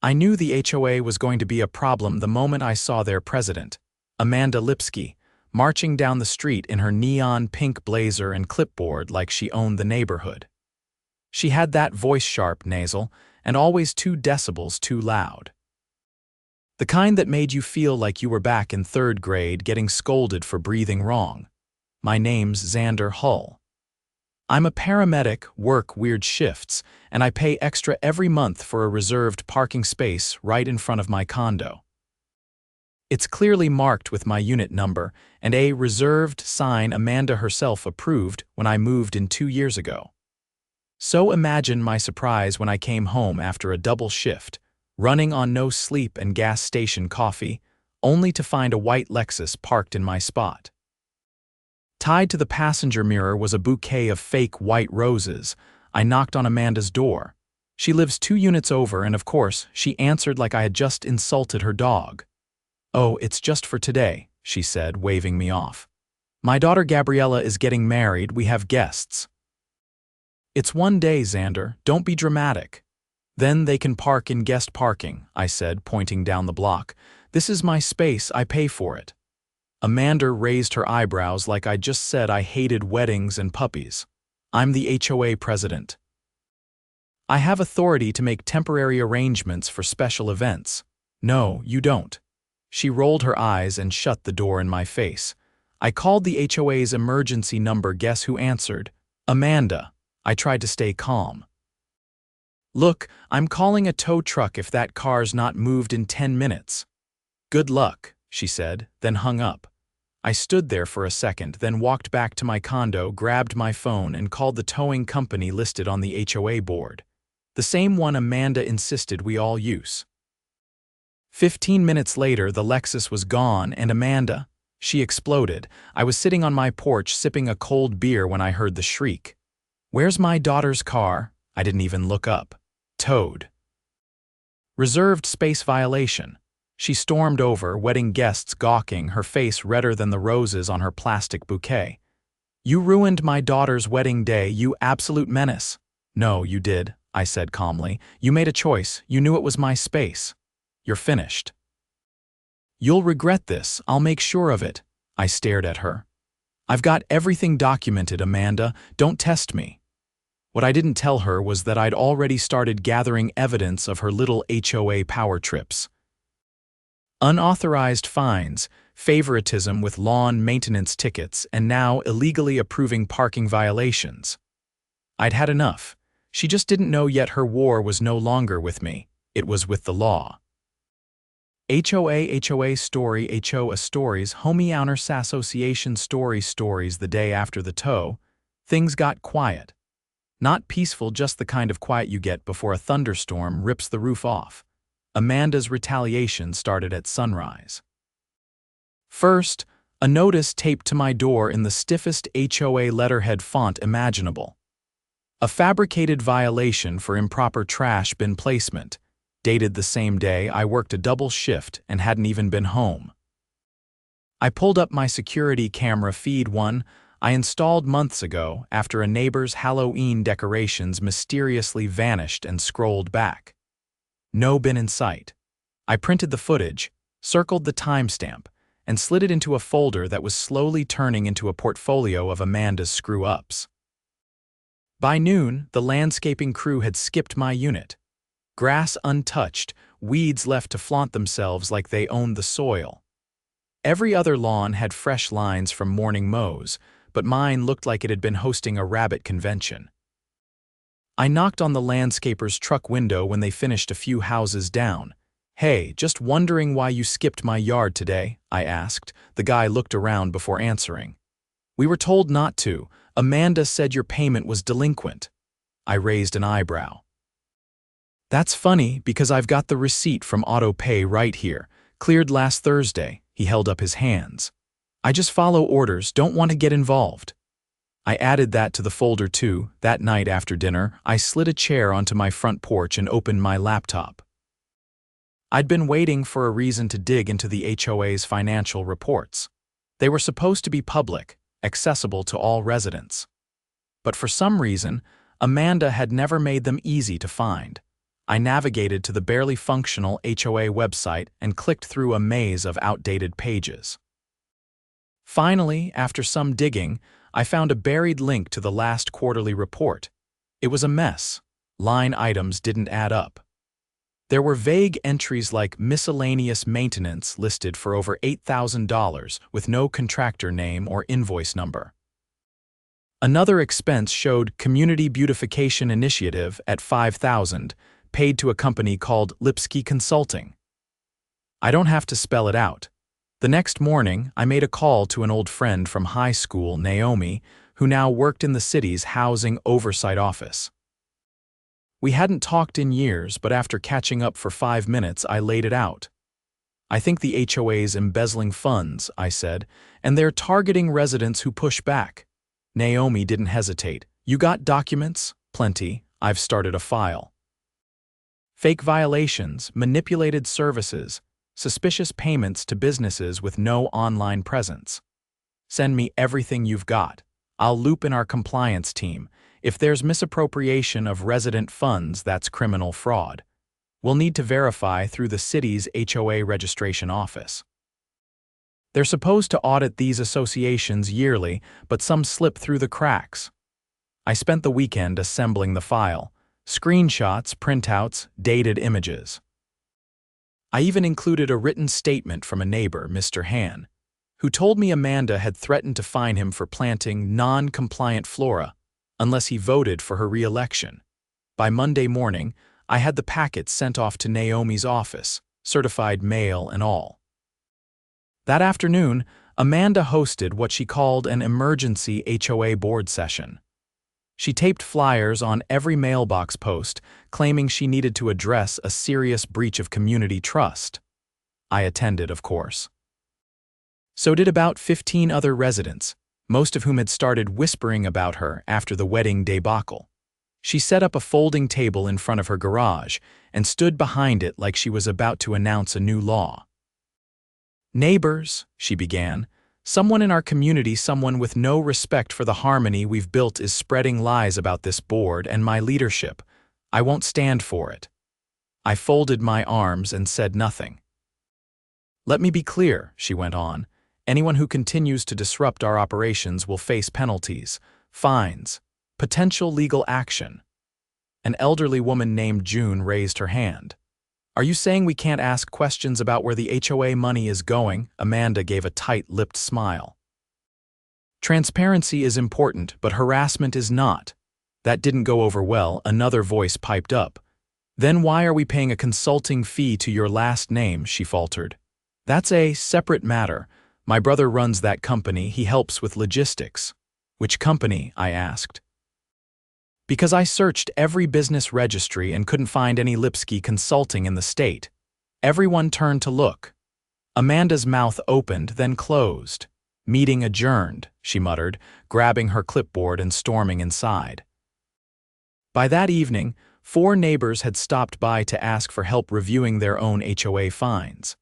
I knew the HOA was going to be a problem the moment I saw their president, Amanda Lipsky, marching down the street in her neon pink blazer and clipboard like she owned the neighborhood. She had that voice-sharp nasal, and always 2 decibels too loud. The kind that made you feel like you were back in 3rd grade getting scolded for breathing wrong. My name's Xander Hull. I'm a paramedic, work weird shifts, and I pay extra every month for a reserved parking space right in front of my condo. It's clearly marked with my unit number and a reserved sign Amanda herself approved when I moved in 2 years ago. So imagine my surprise when I came home after a double shift, running on no sleep and gas station coffee, only to find a white Lexus parked in my spot. Tied to the passenger mirror was a bouquet of fake white roses. I knocked on Amanda's door. She lives 2 units over, and of course, she answered like I had just insulted her dog. "Oh, it's just for today," she said, waving me off. "My daughter Gabriella is getting married, we have guests." "It's one day, Xander, don't be dramatic." "Then they can park in guest parking," I said, pointing down the block. "This is my space, I pay for it." Amanda raised her eyebrows like I just said I hated weddings and puppies. "I'm the HOA president. I have authority to make temporary arrangements for special events." "No, you don't." She rolled her eyes and shut the door in my face. I called the HOA's emergency number. Guess who answered? Amanda. I tried to stay calm. "Look, I'm calling a tow truck if that car's not moved in 10 minutes. "Good luck," she said, then hung up. I stood there for a second, then walked back to my condo, grabbed my phone, and called the towing company listed on the HOA board. The same one Amanda insisted we all use. 15 minutes later, the Lexus was gone, and Amanda, she exploded. I was sitting on my porch sipping a cold beer when I heard the shriek. "Where's my daughter's car?" I didn't even look up. "Towed. Reserved space violation." She stormed over, wedding guests gawking, her face redder than the roses on her plastic bouquet. "You ruined my daughter's wedding day, you absolute menace." "No, you did," I said calmly. "You made a choice. You knew it was my space. You're finished." "You'll regret this, I'll make sure of it." I stared at her. "I've got everything documented, Amanda. Don't test me." What I didn't tell her was that I'd already started gathering evidence of her little HOA power trips. Unauthorized fines, favoritism with lawn maintenance tickets, and now illegally approving parking violations. I'd had enough. She just didn't know yet her war was no longer with me. It was with the law. HOA story HOA stories homeowners association stories the day after the tow. Things got quiet. Not peaceful, just the kind of quiet you get before a thunderstorm rips the roof off. Amanda's retaliation started at sunrise. First, a notice taped to my door in the stiffest HOA letterhead font imaginable. A fabricated violation for improper trash bin placement, dated the same day I worked a double shift and hadn't even been home. I pulled up my security camera feed, one I installed months ago after a neighbor's Halloween decorations mysteriously vanished, and scrolled back. No bin in sight. I printed the footage, circled the timestamp, and slid it into a folder that was slowly turning into a portfolio of Amanda's screw-ups. By noon, the landscaping crew had skipped my unit. Grass untouched, weeds left to flaunt themselves like they owned the soil. Every other lawn had fresh lines from morning mows, but mine looked like it had been hosting a rabbit convention. I knocked on the landscaper's truck window when they finished a few houses down. "Hey, just wondering why you skipped my yard today?" I asked. The guy looked around before answering. "We were told not to. Amanda said your payment was delinquent." I raised an eyebrow. "That's funny, because I've got the receipt from auto pay right here. Cleared last Thursday." He held up his hands. "I just follow orders, don't want to get involved." I added that to the folder too. That night after dinner, I slid a chair onto my front porch and opened my laptop. I'd been waiting for a reason to dig into the HOA's financial reports. They were supposed to be public, accessible to all residents. But for some reason, Amanda had never made them easy to find. I navigated to the barely functional HOA website and clicked through a maze of outdated pages. Finally, after some digging, I found a buried link to the last quarterly report. It was a mess. Line items didn't add up. There were vague entries like miscellaneous maintenance listed for over $8,000 with no contractor name or invoice number. Another expense showed Community Beautification Initiative at $5,000, paid to a company called Lipsky Consulting. I don't have to spell it out. The next morning, I made a call to an old friend from high school, Naomi, who now worked in the city's Housing Oversight Office. We hadn't talked in years, but after catching up for 5 minutes, I laid it out. I think the HOA's embezzling funds, I said, and they're targeting residents who push back. Naomi didn't hesitate. You got documents? Plenty. I've started a file. Fake violations, manipulated services, suspicious payments to businesses with no online presence. Send me everything you've got. I'll loop in our compliance team. If there's misappropriation of resident funds, that's criminal fraud. We'll need to verify through the city's HOA registration office. They're supposed to audit these associations yearly, but some slip through the cracks. I spent the weekend assembling the file. Screenshots, printouts, dated images. I even included a written statement from a neighbor, Mr. Han, who told me Amanda had threatened to fine him for planting non-compliant flora unless he voted for her re-election. By Monday morning, I had the packets sent off to Naomi's office, certified mail and all. That afternoon, Amanda hosted what she called an emergency HOA board session. She taped flyers on every mailbox post, claiming she needed to address a serious breach of community trust. I attended, of course. So did about 15 other residents, most of whom had started whispering about her after the wedding debacle. She set up a folding table in front of her garage and stood behind it like she was about to announce a new law. "Neighbors," she began, "someone in our community, someone with no respect for the harmony we've built is spreading lies about this board and my leadership. I won't stand for it." I folded my arms and said nothing. "Let me be clear," she went on. "Anyone who continues to disrupt our operations will face penalties, fines, potential legal action." An elderly woman named June raised her hand. "Are you saying we can't ask questions about where the HOA money is going?" Amanda gave a tight-lipped smile. "Transparency is important, but harassment is not." That didn't go over well. Another voice piped up. "Then why are we paying a consulting fee to your last name?" she faltered. "That's a separate matter. My brother runs that company. He helps with logistics." "Which company?" I asked. "Because I searched every business registry and couldn't find any Lipsky Consulting in the state." Everyone turned to look. Amanda's mouth opened, then closed. "Meeting adjourned," she muttered, grabbing her clipboard and storming inside. By that evening, 4 neighbors had stopped by to ask for help reviewing their own HOA fines.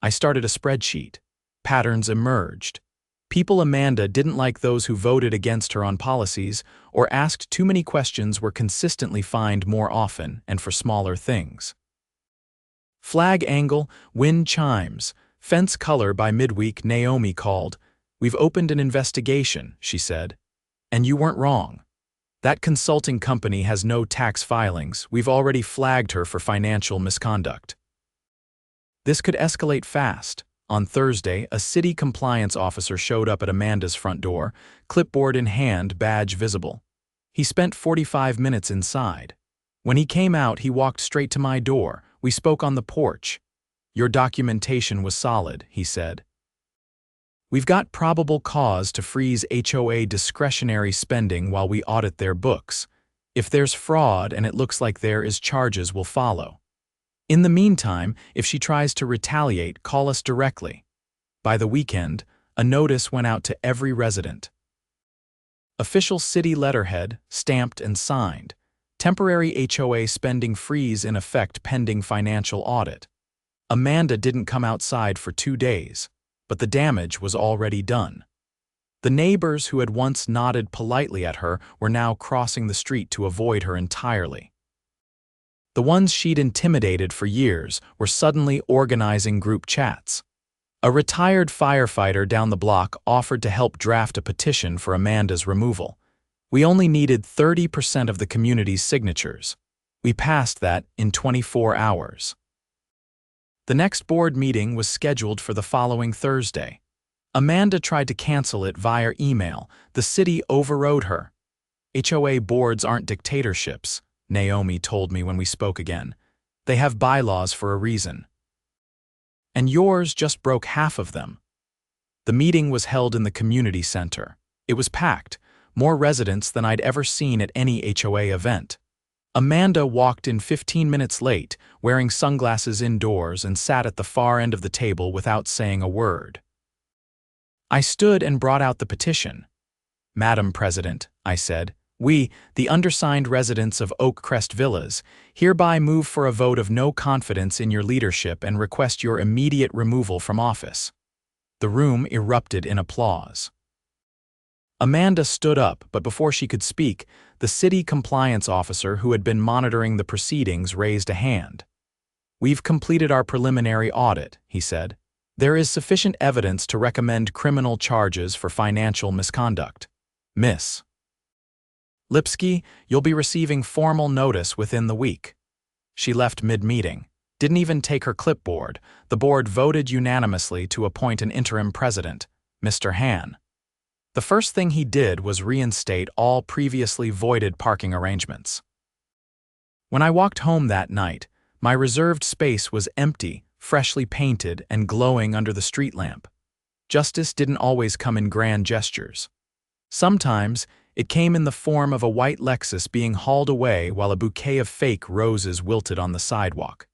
I started a spreadsheet. Patterns emerged. People Amanda didn't like, those who voted against her on policies or asked too many questions, were consistently fined more often and for smaller things. Flag angle, wind chimes, fence color by midweek. Naomi called. "We've opened an investigation," she said. "And you weren't wrong. That consulting company has no tax filings. We've already flagged her for financial misconduct." This could escalate fast. On Thursday, a city compliance officer showed up at Amanda's front door, clipboard in hand, badge visible. He spent 45 minutes inside. When he came out, he walked straight to my door. We spoke on the porch. "Your documentation was solid," he said. "We've got probable cause to freeze HOA discretionary spending while we audit their books. If there's fraud and it looks like there is, charges will follow. In the meantime, if she tries to retaliate, call us directly." By the weekend, a notice went out to every resident. Official city letterhead, stamped and signed. Temporary HOA spending freeze in effect pending financial audit. Amanda didn't come outside for 2 days, but the damage was already done. The neighbors who had once nodded politely at her were now crossing the street to avoid her entirely. The ones she'd intimidated for years were suddenly organizing group chats. A retired firefighter down the block offered to help draft a petition for Amanda's removal. We only needed 30% of the community's signatures. We passed that in 24 hours. The next board meeting was scheduled for the following Thursday. Amanda tried to cancel it via email. The city overrode her. HOA boards aren't dictatorships, Naomi told me when we spoke again. They have bylaws for a reason. And yours just broke half of them. The meeting was held in the community center. It was packed, more residents than I'd ever seen at any HOA event. Amanda walked in 15 minutes late, wearing sunglasses indoors, and sat at the far end of the table without saying a word. I stood and brought out the petition. "Madam President," I said, "we, the undersigned residents of Oak Crest Villas, hereby move for a vote of no confidence in your leadership and request your immediate removal from office." The room erupted in applause. Amanda stood up, but before she could speak, the city compliance officer who had been monitoring the proceedings raised a hand. "We've completed our preliminary audit," he said. "There is sufficient evidence to recommend criminal charges for financial misconduct. Miss Lipsky, you'll be receiving formal notice within the week." She left mid-meeting, didn't even take her clipboard. The board voted unanimously to appoint an interim president, Mr. Han. The first thing he did was reinstate all previously voided parking arrangements. When I walked home that night, my reserved space was empty, freshly painted, and glowing under the street lamp. Justice didn't always come in grand gestures. Sometimes, it came in the form of a white Lexus being hauled away while a bouquet of fake roses wilted on the sidewalk.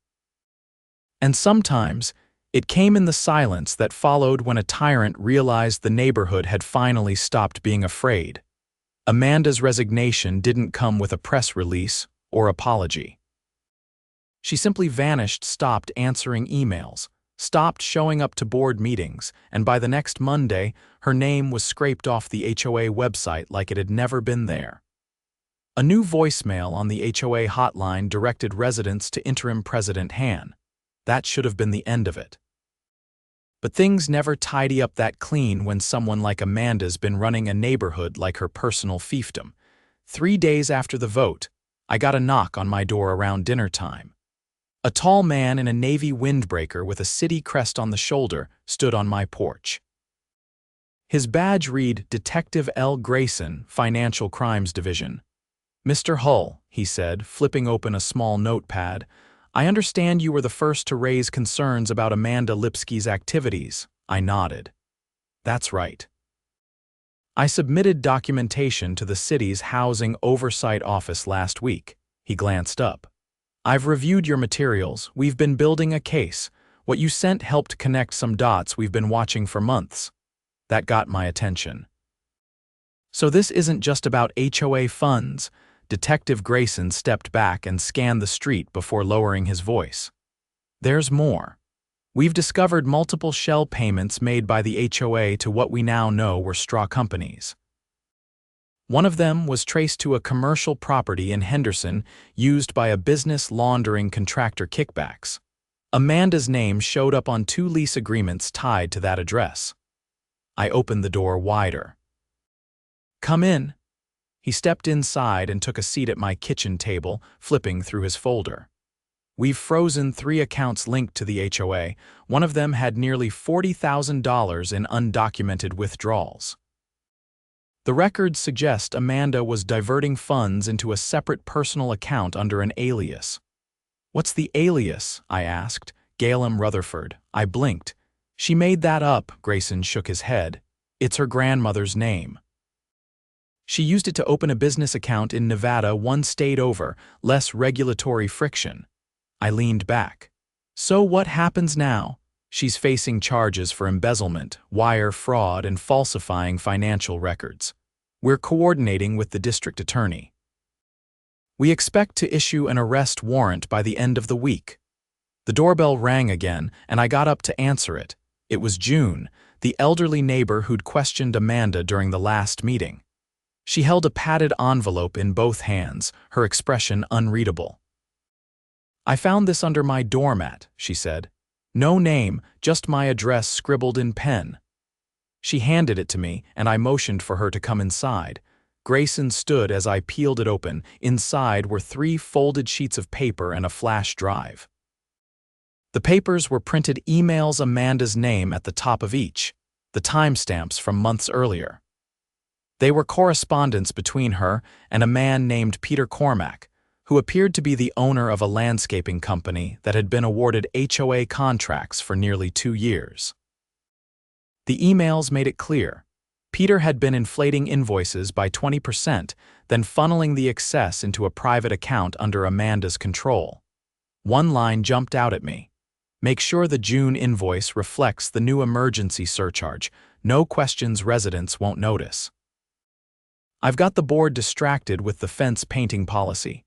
And sometimes, it came in the silence that followed when a tyrant realized the neighborhood had finally stopped being afraid. Amanda's resignation didn't come with a press release or apology. She simply vanished, stopped answering emails, stopped showing up to board meetings, and by the next Monday, her name was scraped off the HOA website like it had never been there. A new voicemail on the HOA hotline directed residents to interim President Han. That should have been the end of it. But things never tidy up that clean when someone like Amanda's been running a neighborhood like her personal fiefdom. 3 days after the vote, I got a knock on my door around dinner time. A tall man in a navy windbreaker with a city crest on the shoulder stood on my porch. His badge read Detective L. Grayson, Financial Crimes Division. "Mr. Hull," he said, flipping open a small notepad, "I understand you were the first to raise concerns about Amanda Lipsky's activities." I nodded. "That's right. I submitted documentation to the city's Housing Oversight Office last week." He glanced up. "I've reviewed your materials. We've been building a case. What you sent helped connect some dots we've been watching for months." That got my attention. "So this isn't just about HOA funds." Detective Grayson stepped back and scanned the street before lowering his voice. "There's more. We've discovered multiple shell payments made by the HOA to what we now know were straw companies. One of them was traced to a commercial property in Henderson used by a business laundering contractor kickbacks. Amanda's name showed up on 2 lease agreements tied to that address." I opened the door wider. "Come in." He stepped inside and took a seat at my kitchen table, flipping through his folder. "We've frozen 3 accounts linked to the HOA. One of them had nearly $40,000 in undocumented withdrawals. The records suggest Amanda was diverting funds into a separate personal account under an alias." "What's the alias?" I asked. "Galen Rutherford." I blinked. "She made that up," Grayson shook his head. "It's her grandmother's name. She used it to open a business account in Nevada, 1 state over, less regulatory friction." I leaned back. "So what happens now?" "She's facing charges for embezzlement, wire fraud, and falsifying financial records. We're coordinating with the district attorney. We expect to issue an arrest warrant by the end of the week." The doorbell rang again, and I got up to answer it. It was June, the elderly neighbor who'd questioned Amanda during the last meeting. She held a padded envelope in both hands, her expression unreadable. "I found this under my doormat," she said. "No name, just my address scribbled in pen." She handed it to me, and I motioned for her to come inside. Grayson stood as I peeled it open. Inside were 3 folded sheets of paper and a flash drive. The papers were printed emails Amanda's name at the top of each, the timestamps from months earlier. They were correspondence between her and a man named Peter Cormack, who appeared to be the owner of a landscaping company that had been awarded HOA contracts for nearly 2 years. The emails made it clear. Peter had been inflating invoices by 20%, then funneling the excess into a private account under Amanda's control. One line jumped out at me. "Make sure the June invoice reflects the new emergency surcharge. No questions residents won't notice." I've got the board distracted with the fence painting policy.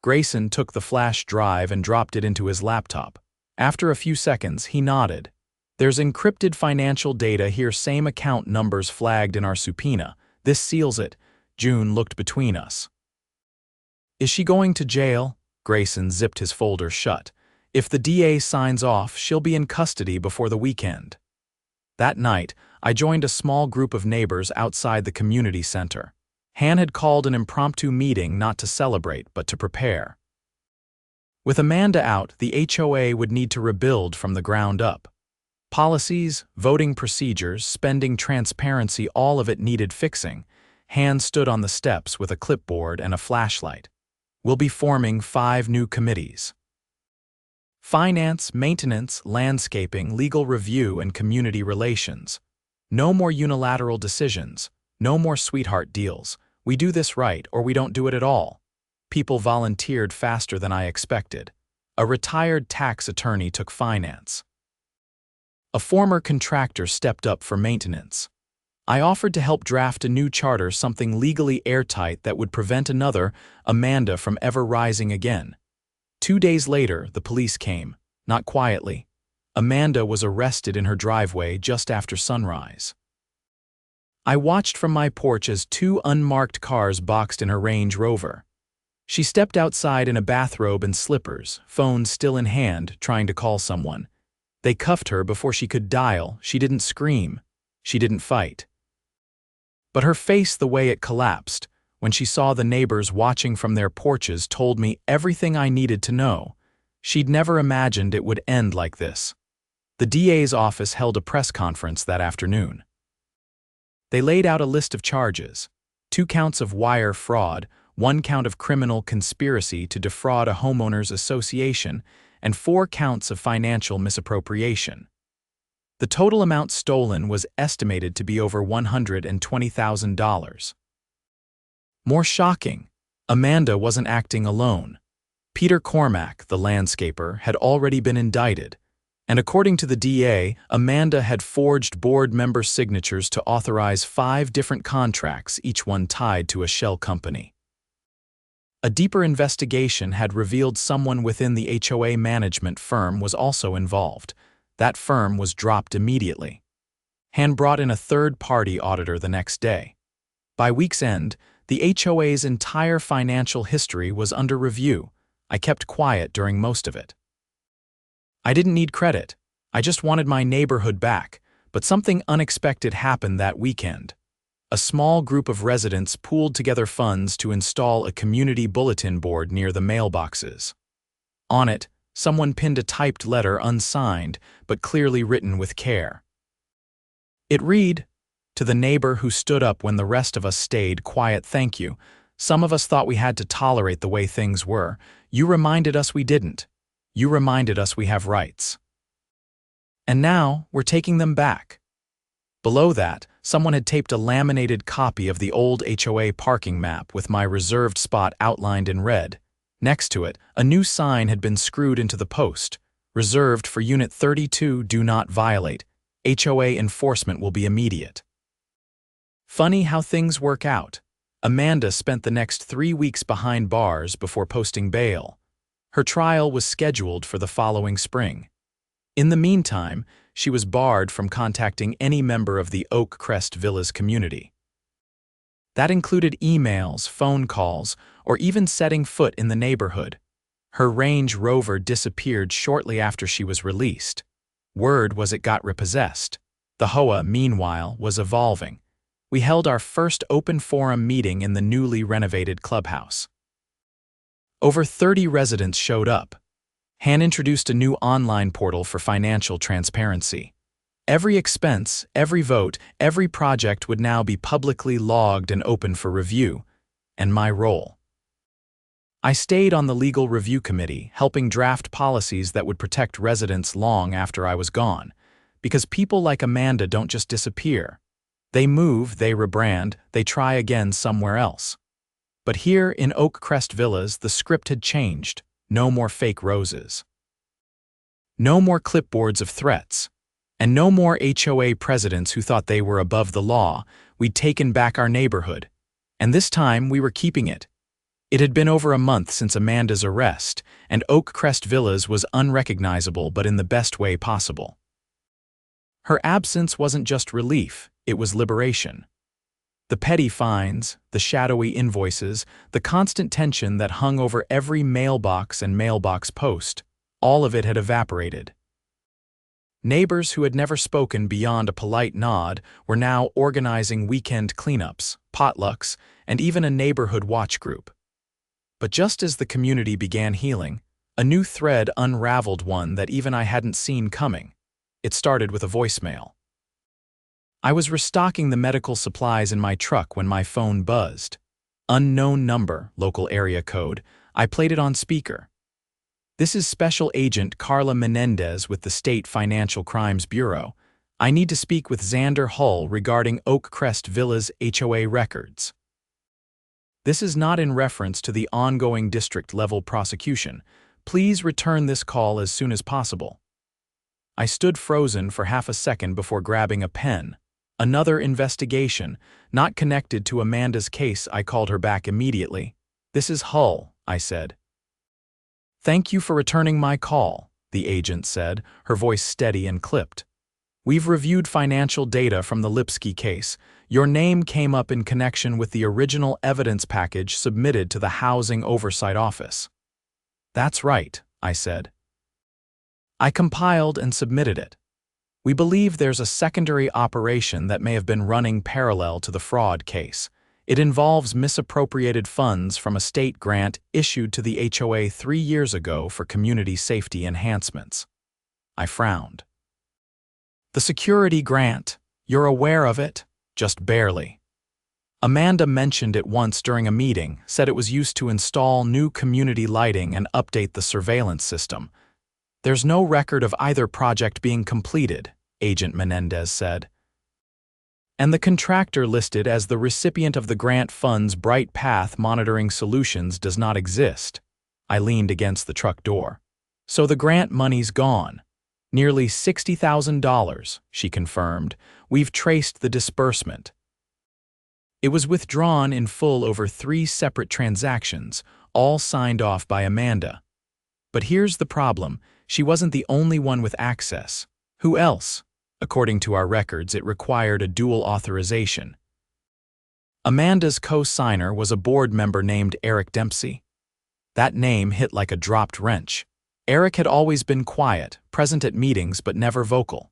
Grayson took the flash drive and dropped it into his laptop. After a few seconds, he nodded. "There's encrypted financial data here, same account numbers flagged in our subpoena. This seals it." June looked between us. "Is she going to jail?" Grayson zipped his folder shut. "If the DA signs off, she'll be in custody before the weekend." That night, I joined a small group of neighbors outside the community center. Han had called an impromptu meeting not to celebrate, but to prepare. With Amanda out, the HOA would need to rebuild from the ground up. Policies, voting procedures, spending transparency, all of it needed fixing. Han stood on the steps with a clipboard and a flashlight. "We'll be forming 5 new committees. Finance, maintenance, landscaping, legal review, and community relations. No more unilateral decisions. No more sweetheart deals. We do this right or we don't do it at all." People volunteered faster than I expected. A retired tax attorney took finance. A former contractor stepped up for maintenance. I offered to help draft a new charter, something legally airtight that would prevent another Amanda from ever rising again. 2 days later, the police came, not quietly. Amanda was arrested in her driveway just after sunrise. I watched from my porch as 2 unmarked cars boxed in her Range Rover. She stepped outside in a bathrobe and slippers, phone still in hand, trying to call someone. They cuffed her before she could dial. She didn't scream. She didn't fight. But her face, the way it collapsed, when she saw the neighbors watching from their porches, told me everything I needed to know. She'd never imagined it would end like this. The DA's office held a press conference that afternoon. They laid out a list of charges: 2 counts of wire fraud, 1 count of criminal conspiracy to defraud a homeowners association, and 4 counts of financial misappropriation. The total amount stolen was estimated to be over $120,000. More shocking, Amanda wasn't acting alone. Peter Cormack, the landscaper, had already been indicted, and according to the DA, Amanda had forged board member signatures to authorize 5 different contracts, each one tied to a shell company. A deeper investigation had revealed someone within the HOA management firm was also involved. That firm was dropped immediately. Han brought in a third-party auditor the next day. By week's end, the HOA's entire financial history was under review. I kept quiet during most of it. I didn't need credit. I just wanted my neighborhood back, but something unexpected happened that weekend. A small group of residents pooled together funds to install a community bulletin board near the mailboxes. On it, someone pinned a typed letter unsigned, but clearly written with care. It read, "To the neighbor who stood up when the rest of us stayed quiet, thank you. Some of us thought we had to tolerate the way things were. You reminded us we didn't. You reminded us we have rights. And now we're taking them back." Below that, someone had taped a laminated copy of the old HOA parking map with my reserved spot outlined in red. Next to it, a new sign had been screwed into the post. "Reserved for Unit 32, do not violate. HOA enforcement will be immediate." Funny how things work out. Amanda spent the next 3 weeks behind bars before posting bail. Her trial was scheduled for the following spring. In the meantime, she was barred from contacting any member of the Oak Crest Villas community. That included emails, phone calls, or even setting foot in the neighborhood. Her Range Rover disappeared shortly after she was released. Word was it got repossessed. The HOA, meanwhile, was evolving. We held our first open forum meeting in the newly renovated clubhouse. Over 30 residents showed up. Han introduced a new online portal for financial transparency. Every expense, every vote, every project would now be publicly logged and open for review. And my role. I stayed on the legal review committee, helping draft policies that would protect residents long after I was gone. Because people like Amanda don't just disappear. They move, they rebrand, they try again somewhere else. But here in Oakcrest Villas, the script had changed. No more fake roses. No more clipboards of threats. And no more HOA presidents who thought they were above the law. We'd taken back our neighborhood. And this time we were keeping it. It had been over a month since Amanda's arrest, and Oakcrest Villas was unrecognizable but in the best way possible. Her absence wasn't just relief, it was liberation. The petty fines, the shadowy invoices, the constant tension that hung over every mailbox and mailbox post, all of it had evaporated. Neighbors who had never spoken beyond a polite nod were now organizing weekend cleanups, potlucks, and even a neighborhood watch group. But just as the community began healing, a new thread unraveled, one that even I hadn't seen coming. It started with a voicemail. I was restocking the medical supplies in my truck when my phone buzzed. Unknown number, local area code. I played it on speaker. This is Special Agent Carla Menendez with the State Financial Crimes Bureau. I need to speak with Xander Hull regarding Oakcrest Villas HOA records. This is not in reference to the ongoing district-level prosecution. Please return this call as soon as possible. I stood frozen for half a second before grabbing a pen. Another investigation, not connected to Amanda's case. I called her back immediately. This is Hull, I said. Thank you for returning my call, the agent said, her voice steady and clipped. We've reviewed financial data from the Lipsky case. Your name came up in connection with the original evidence package submitted to the Housing Oversight Office. That's right, I said. I compiled and submitted it. We believe there's a secondary operation that may have been running parallel to the fraud case. It involves misappropriated funds from a state grant issued to the HOA 3 years ago for community safety enhancements. I frowned. The security grant, you're aware of it? Just barely. Amanda mentioned it once during a meeting, said it was used to install new community lighting and update the surveillance system. There's no record of either project being completed, Agent Menendez said. And the contractor listed as the recipient of the grant fund's Bright Path Monitoring Solutions does not exist. I leaned against the truck door. So the grant money's gone. Nearly $60,000, she confirmed. We've traced the disbursement. It was withdrawn in full over 3 separate transactions, all signed off by Amanda. But here's the problem. She wasn't the only one with access. Who else? According to our records, it required a dual authorization. Amanda's co-signer was a board member named Eric Dempsey. That name hit like a dropped wrench. Eric had always been quiet, present at meetings but never vocal.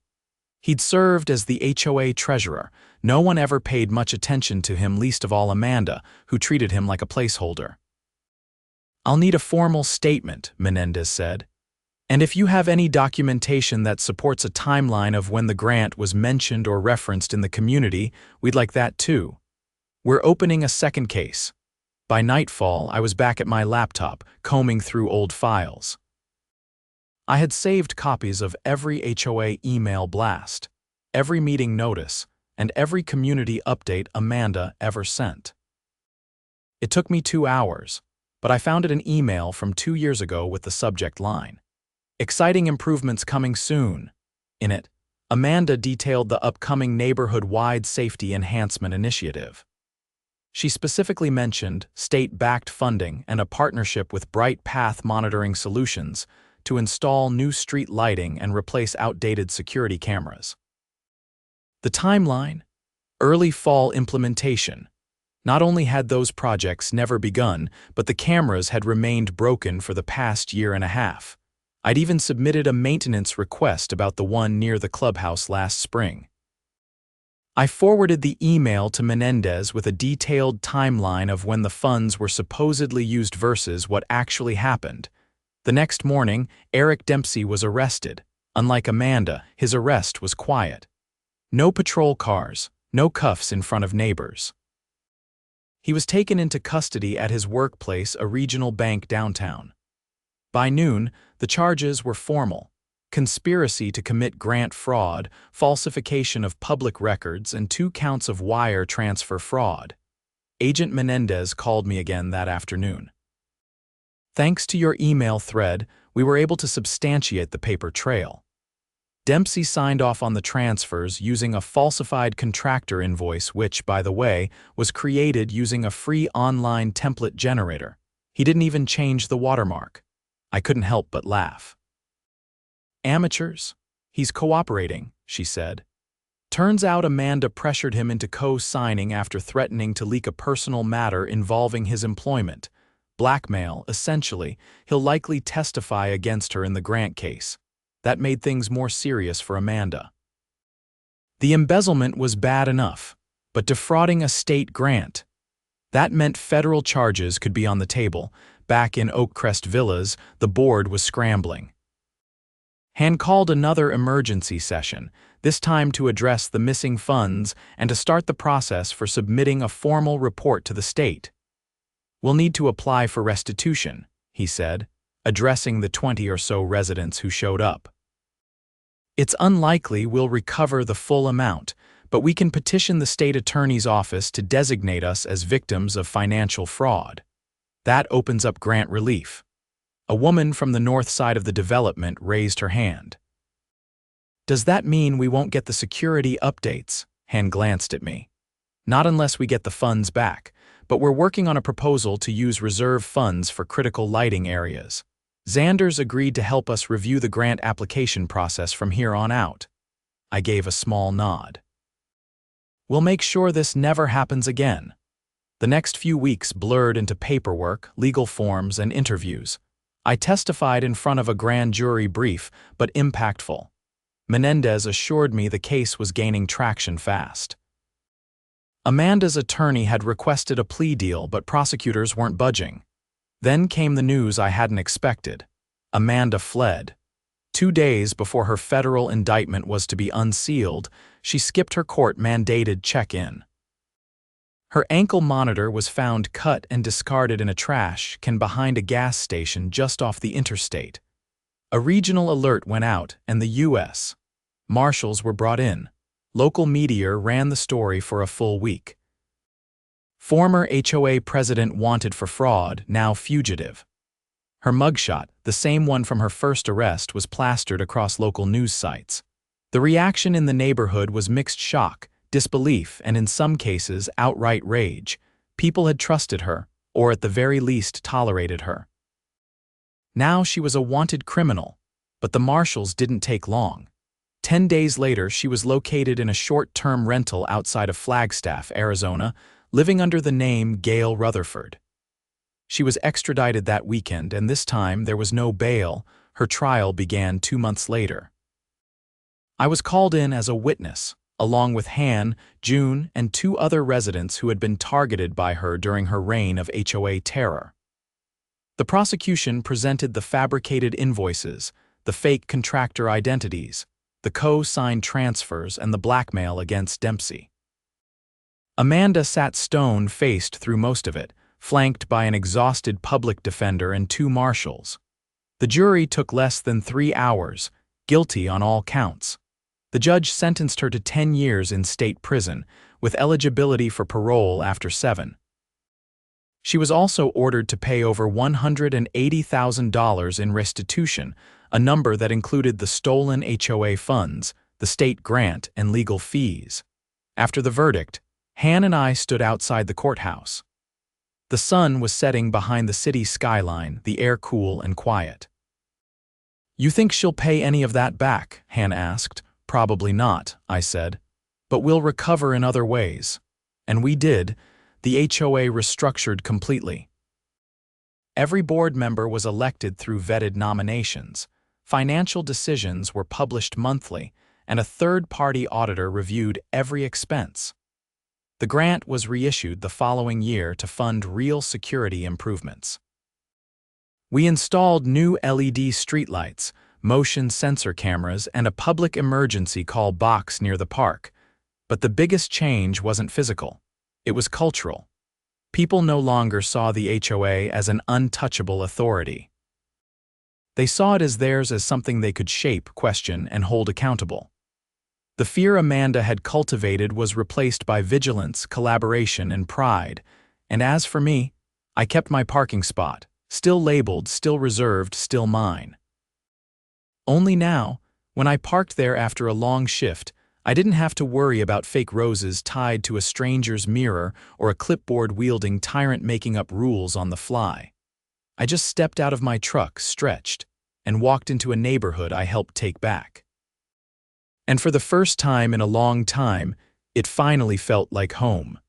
He'd served as the HOA treasurer. No one ever paid much attention to him, least of all Amanda, who treated him like a placeholder. I'll need a formal statement, Menendez said. And if you have any documentation that supports a timeline of when the grant was mentioned or referenced in the community, we'd like that too. We're opening a second case. By nightfall, I was back at my laptop, combing through old files. I had saved copies of every HOA email blast, every meeting notice, and every community update Amanda ever sent. It took me 2 hours, but I found an email from 2 years ago with the subject line. Exciting improvements coming soon. In it, Amanda detailed the upcoming neighborhood-wide safety enhancement initiative. She specifically mentioned state-backed funding and a partnership with Bright Path Monitoring Solutions to install new street lighting and replace outdated security cameras. The timeline? Early fall implementation. Not only had those projects never begun, but the cameras had remained broken for the past year and a half. I'd even submitted a maintenance request about the one near the clubhouse last spring. I forwarded the email to Menendez with a detailed timeline of when the funds were supposedly used versus what actually happened. The next morning, Eric Dempsey was arrested. Unlike Amanda, his arrest was quiet. No patrol cars, no cuffs in front of neighbors. He was taken into custody at his workplace, a regional bank downtown. By noon, the charges were formal: conspiracy to commit grant fraud, falsification of public records, and 2 counts of wire transfer fraud. Agent Menendez called me again that afternoon. Thanks to your email thread, we were able to substantiate the paper trail. Dempsey signed off on the transfers using a falsified contractor invoice which, by the way, was created using a free online template generator. He didn't even change the watermark. I couldn't help but laugh. Amateurs? He's cooperating, she said. Turns out Amanda pressured him into co-signing after threatening to leak a personal matter involving his employment. Blackmail, essentially. He'll likely testify against her in the grant case. That made things more serious for Amanda. The embezzlement was bad enough, but defrauding a state grant. That meant federal charges could be on the table. Back in Oakcrest Villas, the board was scrambling. Han called another emergency session, this time to address the missing funds and to start the process for submitting a formal report to the state. We'll need to apply for restitution, he said, addressing the 20 or so residents who showed up. It's unlikely we'll recover the full amount, but we can petition the state attorney's office to designate us as victims of financial fraud. That opens up grant relief. A woman from the north side of the development raised her hand. Does that mean we won't get the security updates? Han glanced at me. Not unless we get the funds back, but we're working on a proposal to use reserve funds for critical lighting areas. Xander's agreed to help us review the grant application process from here on out. I gave a small nod. We'll make sure this never happens again. The next few weeks blurred into paperwork, legal forms, and interviews. I testified in front of a grand jury brief, but impactful. Menendez assured me the case was gaining traction fast. Amanda's attorney had requested a plea deal, but prosecutors weren't budging. Then came the news I hadn't expected. Amanda fled. 2 days before her federal indictment was to be unsealed, she skipped her court-mandated check-in. Her ankle monitor was found cut and discarded in a trash can behind a gas station just off the interstate. A regional alert went out, and the U.S. Marshals were brought in. Local media ran the story for a full week. Former HOA president wanted for fraud, now fugitive. Her mugshot, the same one from her first arrest, was plastered across local news sites. The reaction in the neighborhood was mixed shock, disbelief, and in some cases, outright rage. People had trusted her, or at the very least tolerated her. Now she was a wanted criminal, but the marshals didn't take long. 10 days later, she was located in a short-term rental outside of Flagstaff, Arizona, living under the name Gail Rutherford. She was extradited that weekend, and this time there was no bail. Her trial began 2 months later. I was called in as a witness, along with Han, June, and 2 other residents who had been targeted by her during her reign of HOA terror. The prosecution presented the fabricated invoices, the fake contractor identities, the co-signed transfers, and the blackmail against Dempsey. Amanda sat stone-faced through most of it, flanked by an exhausted public defender and 2 marshals. The jury took less than 3 hours, guilty on all counts. The judge sentenced her to 10 years in state prison, with eligibility for parole after 7. She was also ordered to pay over $180,000 in restitution, a number that included the stolen HOA funds, the state grant, and legal fees. After the verdict, Han and I stood outside the courthouse. The sun was setting behind the city skyline, the air cool and quiet. "You think she'll pay any of that back?" Han asked. "Probably not," I said. "But we'll recover in other ways." And we did. The HOA restructured completely. Every board member was elected through vetted nominations, financial decisions were published monthly, and a third-party auditor reviewed every expense. The grant was reissued the following year to fund real security improvements. We installed new LED streetlights, motion sensor cameras, and a public emergency call box near the park. But the biggest change wasn't physical. It was cultural. People no longer saw the HOA as an untouchable authority. They saw it as theirs, as something they could shape, question, and hold accountable. The fear Amanda had cultivated was replaced by vigilance, collaboration, and pride. And as for me, I kept my parking spot, still labeled, still reserved, still mine. Only now, when I parked there after a long shift, I didn't have to worry about fake roses tied to a stranger's mirror or a clipboard-wielding tyrant making up rules on the fly. I just stepped out of my truck, stretched, and walked into a neighborhood I helped take back. And for the first time in a long time, it finally felt like home.